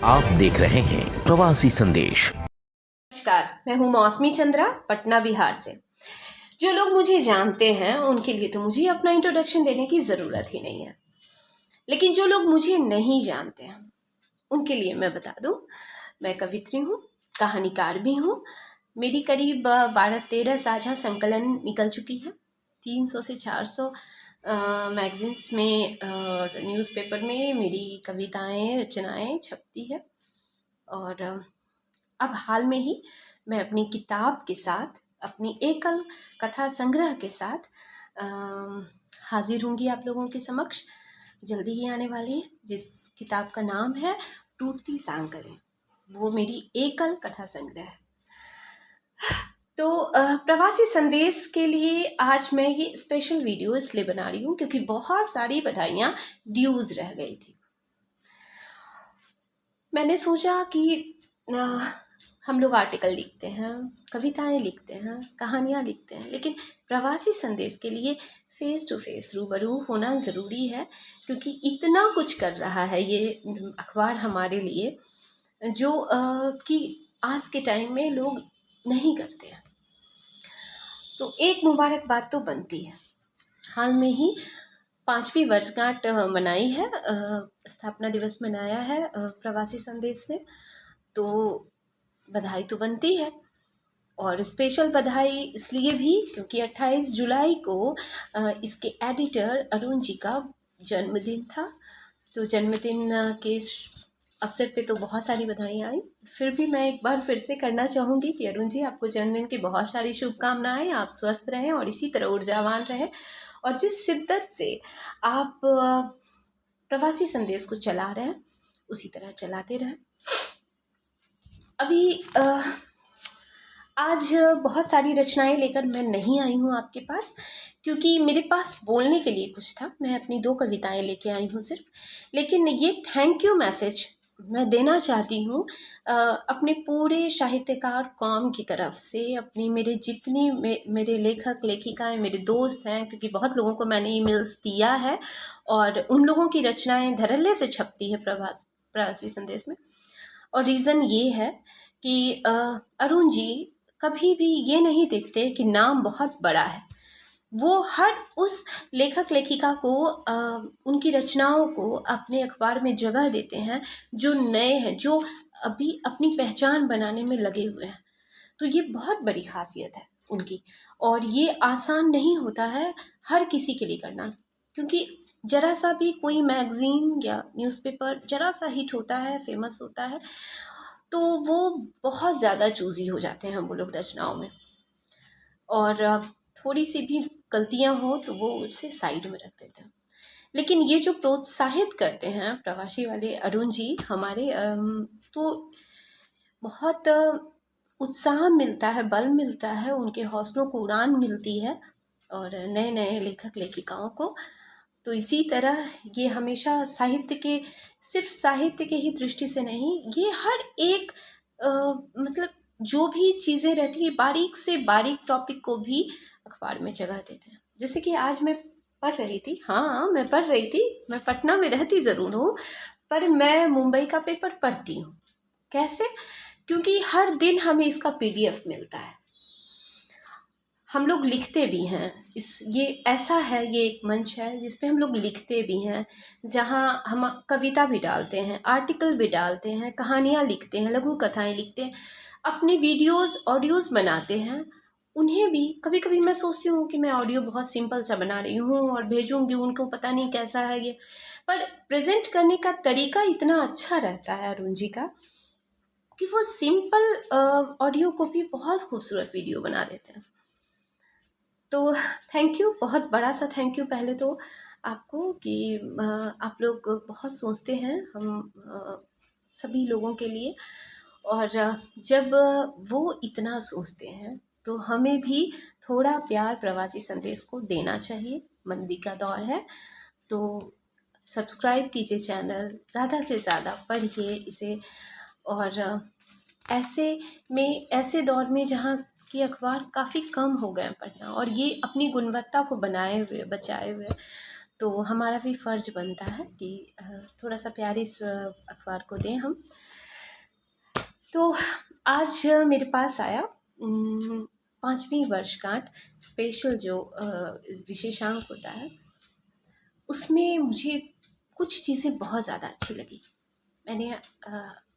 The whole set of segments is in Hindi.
आप देख रहे हैं प्रवासी संदेश। नमस्कार, मैं हूँ मौसमी चंद्रा, पटना बिहार से। जो लोग मुझे जानते हैं उनके लिए तो मुझे अपना इंट्रोडक्शन देने की ज़रूरत ही नहीं है, लेकिन जो लोग मुझे नहीं जानते हैं उनके लिए मैं बता दूँ, मैं कवित्री हूँ, कहानीकार भी हूँ। मेरी करीब 12-13 साझा संकलन निकल चुकी हैं। 300 से 400 मैगज़ीन्स में और न्यूज़पेपर में मेरी कविताएं, रचनाएं छपती है। और अब हाल में ही मैं अपनी किताब के साथ, अपनी एकल कथा संग्रह के साथ हाजिर होंगी आप लोगों के समक्ष। जल्दी ही आने वाली है, जिस किताब का नाम है टूटती सांकलें। वो मेरी एकल कथा संग्रह है। तो प्रवासी संदेश के लिए आज मैं ये स्पेशल वीडियो इसलिए बना रही हूँ क्योंकि बहुत सारी बधाइयाँ ड्यूज़ रह गई थी। मैंने सोचा कि हम लोग आर्टिकल लिखते हैं, कविताएं लिखते हैं, कहानियाँ लिखते हैं, लेकिन प्रवासी संदेश के लिए फेस टू फेस रूबरू होना ज़रूरी है, क्योंकि इतना कुछ कर रहा है ये अखबार हमारे लिए जो कि आज के टाइम में लोग नहीं करते हैं। तो एक मुबारक बात तो बनती है। हाल में ही 5वीं वर्षगांठ मनाई है, स्थापना दिवस मनाया है प्रवासी संदेश ने, तो बधाई तो बनती है। और स्पेशल बधाई इसलिए भी क्योंकि 28 जुलाई को इसके एडिटर अरुण जी का जन्मदिन था। तो जन्मदिन के अवसर पे तो बहुत सारी बधाई आई। फिर भी मैं एक बार फिर से करना चाहूँगी कि अरुण जी, आपको जन्मदिन की बहुत सारी शुभकामनाएं। आप स्वस्थ रहें और इसी तरह ऊर्जावान रहें, और जिस शिद्दत से आप प्रवासी संदेश को चला रहे हैं उसी तरह चलाते रहें। अभी आज बहुत सारी रचनाएं लेकर मैं नहीं आई हूँ आपके पास, क्योंकि मेरे पास बोलने के लिए कुछ था। मैं अपनी 2 कविताएं लेके आई हूँ सिर्फ, लेकिन ये थैंक यू मैसेज मैं देना चाहती हूँ अपने पूरे साहित्यकार कौम की तरफ से। अपनी मेरे जितनी मेरे लेखक लेखिकाएं, मेरे दोस्त हैं, क्योंकि बहुत लोगों को मैंने ईमेल्स दिया है और उन लोगों की रचनाएं धड़ल्ले से छपती है प्रवासी संदेश में। और रीज़न ये है कि अरुण जी कभी भी ये नहीं देखते कि नाम बहुत बड़ा है। वो हर उस लेखक लेखिका को उनकी रचनाओं को अपने अखबार में जगह देते हैं जो नए हैं, जो अभी अपनी पहचान बनाने में लगे हुए हैं। तो ये बहुत बड़ी खासियत है उनकी, और ये आसान नहीं होता है हर किसी के लिए करना, क्योंकि ज़रा सा भी कोई मैगज़ीन या न्यूज़पेपर ज़रा सा हिट होता है, फेमस होता है, तो वो बहुत ज़्यादा चूज़ी हो जाते हैं वो लोग रचनाओं में, और थोड़ी सी भी गलतियां हो तो वो उसे साइड में रख देते हैं। लेकिन ये जो प्रोत्साहित करते हैं प्रवासी वाले अरुण जी हमारे, तो बहुत उत्साह मिलता है, बल मिलता है, उनके हौसलों को उड़ान मिलती है, और नए नए लेखक लेखिकाओं को। तो इसी तरह ये हमेशा साहित्य के, सिर्फ साहित्य के ही दृष्टि से नहीं, ये हर एक मतलब जो भी चीज़ें रहती है, बारीक से बारीक टॉपिक को भी अखबार में जगह देते हैं। जैसे कि आज मैं पढ़ रही थी, हाँ मैं पढ़ रही थी, मैं पटना में रहती ज़रूर हूँ, पर मैं मुंबई का पेपर पढ़ती हूँ। कैसे? क्योंकि हर दिन हमें इसका पीडीएफ मिलता है। हम लोग लिखते भी हैं, ये ऐसा है, ये एक मंच है जिस पे हम लोग लिखते भी हैं, जहाँ हम कविता भी डालते हैं, आर्टिकल भी डालते हैं, कहानियाँ लिखते हैं, लघु कथाएं लिखते हैं, अपने वीडियोस ऑडियोज़ बनाते हैं। उन्हें भी कभी कभी मैं सोचती हूँ कि मैं ऑडियो बहुत सिंपल सा बना रही हूँ और भेजूँगी, उनको पता नहीं कैसा है ये, पर प्रेजेंट करने का तरीका इतना अच्छा रहता है अरुण जी का कि वो सिंपल ऑडियो को भी बहुत खूबसूरत वीडियो बना देते हैं। तो थैंक यू, बहुत बड़ा सा थैंक यू पहले तो आपको कि आप लोग बहुत सोचते हैं हम सभी लोगों के लिए, और जब वो इतना सोचते हैं तो हमें भी थोड़ा प्यार प्रवासी संदेश को देना चाहिए। मंदी का दौर है, तो सब्सक्राइब कीजिए चैनल, ज़्यादा से ज़्यादा पढ़िए इसे। और ऐसे दौर में जहाँ कि अखबार काफ़ी कम हो गए हैं पढ़ना, और ये अपनी गुणवत्ता को बनाए हुए, बचाए हुए, तो हमारा भी फ़र्ज़ बनता है कि थोड़ा सा प्यार इस अखबार को दें हम। तो आज मेरे पास आया 5वीं वर्षगांठ स्पेशल जो विशेषांक होता है, उसमें मुझे कुछ चीज़ें बहुत ज़्यादा अच्छी लगी।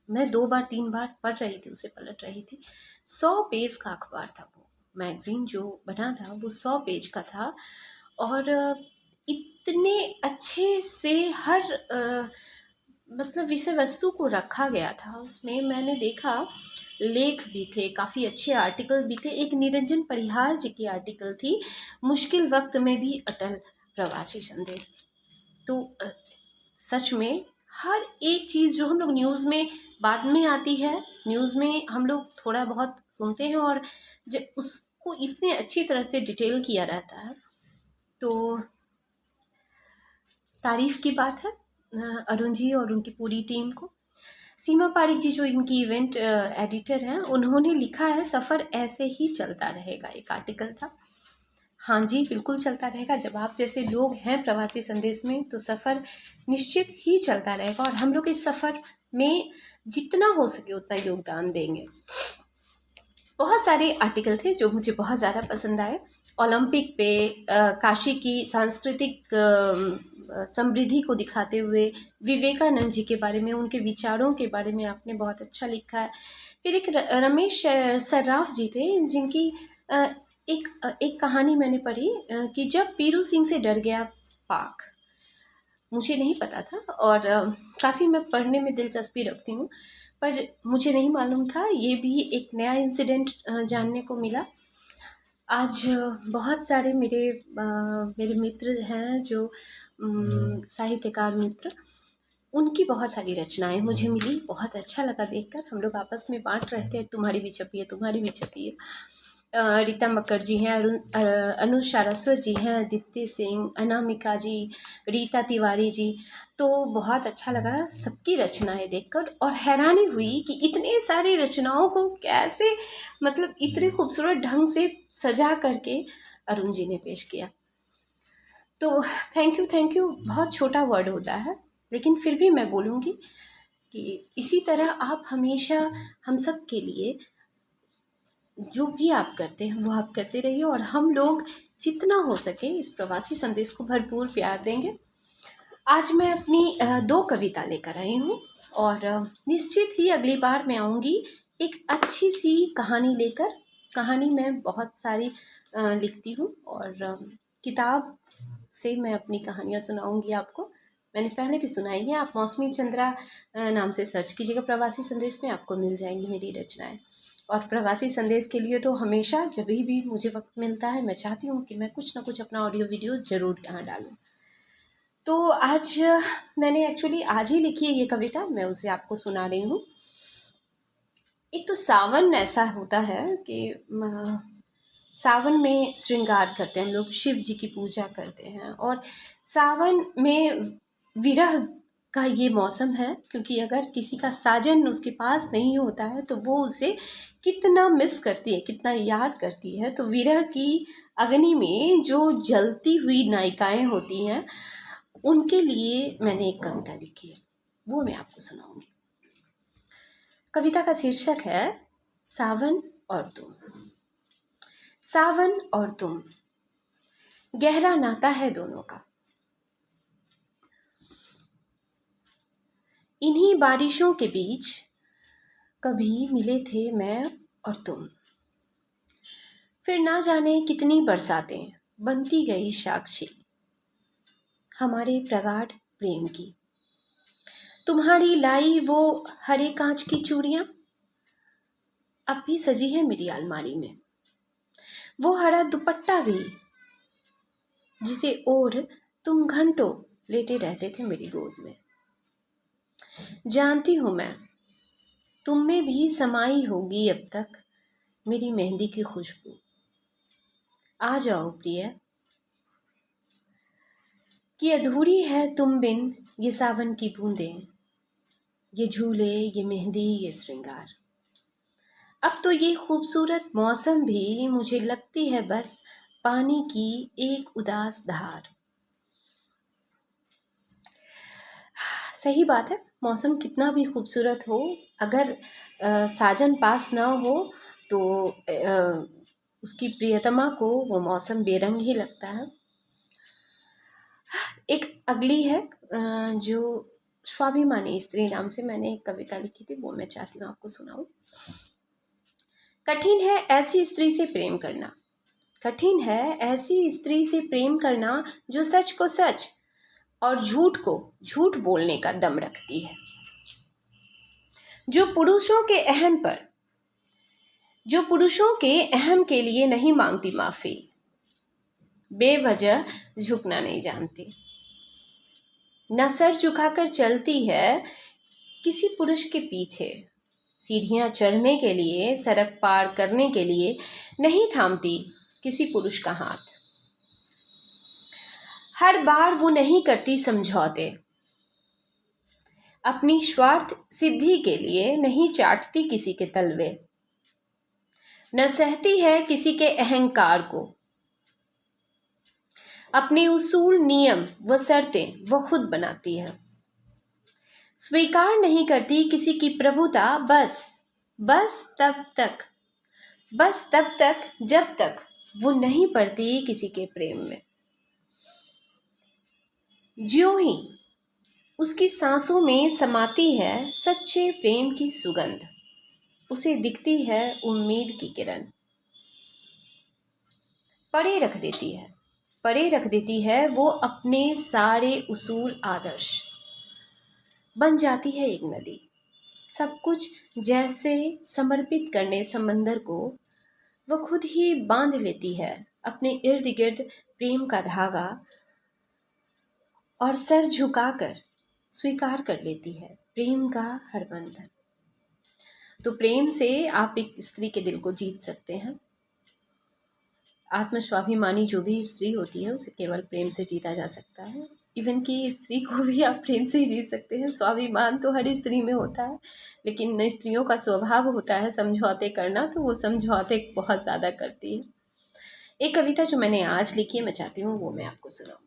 मैं 2 बार 3 बार पढ़ रही थी, उसे पलट रही थी। 100 पेज का अखबार था वो, मैगज़ीन जो बना था वो 100 पेज का था और इतने अच्छे से हर मतलब विषय वस्तु को रखा गया था उसमें। मैंने देखा लेख भी थे, काफ़ी अच्छे आर्टिकल भी थे। एक निरंजन परिहार जी की आर्टिकल थी, मुश्किल वक्त में भी अटल प्रवासी संदेश। तो सच में हर एक चीज़ जो हम लोग न्यूज़ में बाद में आती है, न्यूज़ में हम लोग थोड़ा बहुत सुनते हैं और जब उसको इतने अच्छी तरह से डिटेल किया रहता है, तो तारीफ़ की बात है अरुण जी और उनकी पूरी टीम को। सीमा पारिक जी जो इनकी इवेंट एडिटर हैं, उन्होंने लिखा है सफ़र ऐसे ही चलता रहेगा, एक आर्टिकल था। हाँ जी, बिल्कुल चलता रहेगा। जब आप जैसे लोग हैं प्रवासी संदेश में, तो सफ़र निश्चित ही चलता रहेगा और हम लोग इस सफ़र में जितना हो सके उतना योगदान देंगे। बहुत सारे आर्टिकल थे जो मुझे बहुत ज़्यादा पसंद आए। ओलंपिक पे काशी की सांस्कृतिक समृद्धि को दिखाते हुए विवेकानंद जी के बारे में, उनके विचारों के बारे में आपने बहुत अच्छा लिखा है। फिर एक रमेश सर्राफ जी थे, जिनकी एक कहानी मैंने पढ़ी कि जब पीरू सिंह से डर गया पाक, मुझे नहीं पता था और काफ़ी मैं पढ़ने में दिलचस्पी रखती हूँ, पर मुझे नहीं मालूम था। ये भी एक नया इंसिडेंट जानने को मिला। आज बहुत सारे मेरे मित्र हैं जो साहित्यकार मित्र, उनकी बहुत सारी रचनाएं मुझे मिली। बहुत अच्छा लगा देखकर। हम लोग आपस में बांट रहे थे, तुम्हारी भी छपी है, तुम्हारी भी छपी है। रीता मक्कर जी हैं, अनु सारस्वत जी हैं, दीप्ति सिंह, अनामिका जी, रीता तिवारी जी। तो बहुत अच्छा लगा सबकी रचनाएं देखकर और हैरानी हुई कि इतने सारी रचनाओं को कैसे मतलब इतने खूबसूरत ढंग से सजा करके अरुण जी ने पेश किया। तो थैंक यू बहुत छोटा वर्ड होता है, लेकिन फिर भी मैं बोलूँगी कि इसी तरह आप हमेशा हम सब के लिए जो भी आप करते हैं वो आप करते रहिए और हम लोग जितना हो सके इस प्रवासी संदेश को भरपूर प्यार देंगे। आज मैं अपनी 2 कविता लेकर आई हूँ और निश्चित ही अगली बार मैं आऊँगी एक अच्छी सी कहानी लेकर। कहानी मैं बहुत सारी लिखती हूँ और किताब से मैं अपनी कहानियाँ सुनाऊँगी आपको। मैंने पहले भी सुनाई है, आप मौसमी चंद्रा नाम से सर्च कीजिएगा प्रवासी संदेश में, आपको मिल जाएंगी मेरी रचनाएँ। और प्रवासी संदेश के लिए तो हमेशा जब भी मुझे वक्त मिलता है, मैं चाहती हूँ कि मैं कुछ ना कुछ अपना ऑडियो वीडियो ज़रूर यहाँ डालूँ। तो आज मैंने एक्चुअली आज ही लिखी है ये कविता, मैं उसे आपको सुना रही हूँ। एक तो सावन ऐसा होता है कि सावन में श्रृंगार करते हैं हम लोग, शिव जी की पूजा करते हैं और सावन में विरह का ये मौसम है, क्योंकि अगर किसी का साजन उसके पास नहीं होता है तो वो उसे कितना मिस करती है, कितना याद करती है। तो विरह की अग्नि में जो जलती हुई नायिकाएं होती हैं, उनके लिए मैंने एक कविता लिखी है, वो मैं आपको सुनाऊंगी। कविता का शीर्षक है सावन और तुम। सावन और तुम, गहरा नाता है दोनों का। इन्हीं बारिशों के बीच कभी मिले थे मैं और तुम। फिर ना जाने कितनी बरसातें बनती गई साक्षी हमारे प्रगाढ़ प्रेम की। तुम्हारी लाई वो हरे कांच की चूड़ियां अब भी सजी है मेरी अलमारी में। वो हरा दुपट्टा भी जिसे ओढ़ तुम घंटों लेटे रहते थे मेरी गोद में। जानती हूं मैं तुम में भी समाई होगी अब तक मेरी मेहंदी की खुशबू। आ जाओ प्रिय कि अधूरी है तुम बिन ये सावन की बूंदें, ये झूले, ये मेहंदी, ये श्रृंगार। अब तो ये खूबसूरत मौसम भी मुझे लगती है बस पानी की एक उदास धार। सही बात है, मौसम कितना भी खूबसूरत हो, अगर साजन पास ना हो तो उसकी प्रियतमा को वो मौसम बेरंग ही लगता है। एक अगली है जो स्वाभिमानी स्त्री नाम से मैंने एक कविता लिखी थी, वो मैं चाहती हूँ आपको सुनाऊं। कठिन है ऐसी स्त्री से प्रेम करना, कठिन है ऐसी स्त्री से प्रेम करना जो सच को सच और झूठ को झूठ बोलने का दम रखती है, जो पुरुषों के अहम के लिए नहीं मांगती माफी, बेवजह झुकना नहीं जानती, न सर झुकाकर चलती है किसी पुरुष के पीछे, सीढ़ियां चढ़ने के लिए, सड़क पार करने के लिए नहीं थामती किसी पुरुष का हाथ, हर बार वो नहीं करती समझौते, अपनी स्वार्थ सिद्धि के लिए नहीं चाटती किसी के तलवे, न सहती है किसी के अहंकार को, अपने उसूल नियम व शर्तें वो खुद बनाती है, स्वीकार नहीं करती किसी की प्रभुता, बस तब तक जब तक वो नहीं पड़ती किसी के प्रेम में। ज्यों ही उसकी सांसों में समाती है सच्चे प्रेम की सुगंध, उसे दिखती है उम्मीद की किरण, परे रख देती है वो अपने सारे उसूल आदर्श, बन जाती है एक नदी, सब कुछ जैसे समर्पित करने समंदर को वो खुद ही बांध लेती है अपने इर्द गिर्द प्रेम का धागा, और सर झुकाकर स्वीकार कर लेती है प्रेम का हर बंधन। तो प्रेम से आप एक स्त्री के दिल को जीत सकते हैं। आत्मस्वाभिमानी जो भी स्त्री होती है उसे केवल प्रेम से जीता जा सकता है। इवन कि स्त्री को भी आप प्रेम से ही जीत सकते हैं। स्वाभिमान तो हर स्त्री में होता है, लेकिन स्त्रियों का स्वभाव होता है समझौते करना, तो वो समझौते बहुत ज़्यादा करती है। एक कविता जो मैंने आज लिखी है, मैं चाहती हूँ वो मैं आपको सुनाऊँ।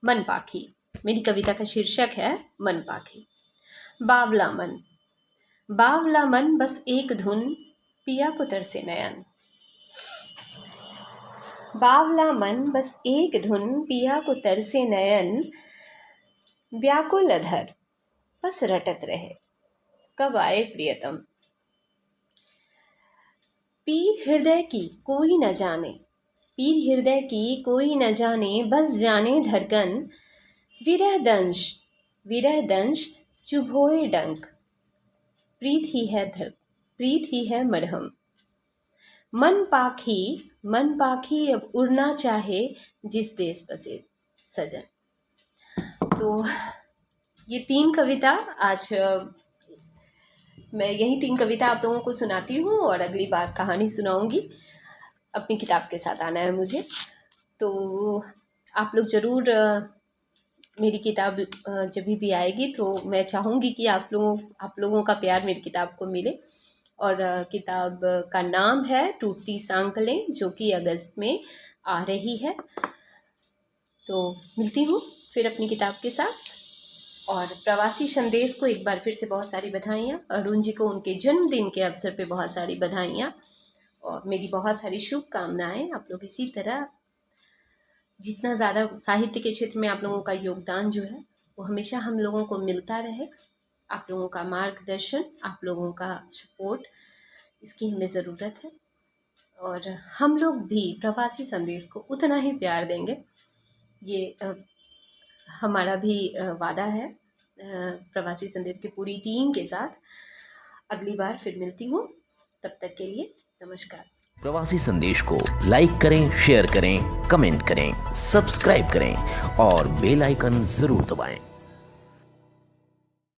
मन पाखी, मेरी कविता का शीर्षक है मन पाखी। बावला मन बस एक धुन पिया को तरसे नयन, बावला मन बस एक धुन पिया को तरसे नयन, व्याकुल अधर बस रटत रहे कब आए प्रियतम, पीर हृदय की कोई न जाने, बस जाने धड़कन, विरह दंश चुभोए डंक, प्रीत ही है मरहम, मन पाखी अब उड़ना चाहे जिस देश बसे सजन। तो ये 3 कविता आज मैं यही 3 कविता आप लोगों को सुनाती हूँ और अगली बार कहानी सुनाऊंगी। अपनी किताब के साथ आना है मुझे, तो आप लोग ज़रूर मेरी किताब जब भी आएगी तो मैं चाहूँगी कि आप लोगों का प्यार मेरी किताब को मिले। और किताब का नाम है टूटती सांकलें, जो कि अगस्त में आ रही है। तो मिलती हूँ फिर अपनी किताब के साथ। और प्रवासी संदेश को एक बार फिर से बहुत सारी बधाइयाँ। अरुण जी को उनके जन्मदिन के अवसर पे बहुत सारी बधाइयाँ और मेरी बहुत सारी शुभकामनाएं। आप लोग इसी तरह जितना ज़्यादा साहित्य के क्षेत्र में आप लोगों का योगदान जो है वो हमेशा हम लोगों को मिलता रहे। आप लोगों का मार्गदर्शन, आप लोगों का सपोर्ट, इसकी हमें ज़रूरत है। और हम लोग भी प्रवासी संदेश को उतना ही प्यार देंगे, ये हमारा भी वादा है प्रवासी संदेश की पूरी टीम के साथ। अगली बार फिर मिलती हूँ, तब तक के लिए नमस्कार। प्रवासी संदेश को लाइक करें, शेयर करें, कमेंट करें, सब्सक्राइब करें और बेल आइकन जरूर दबाएं।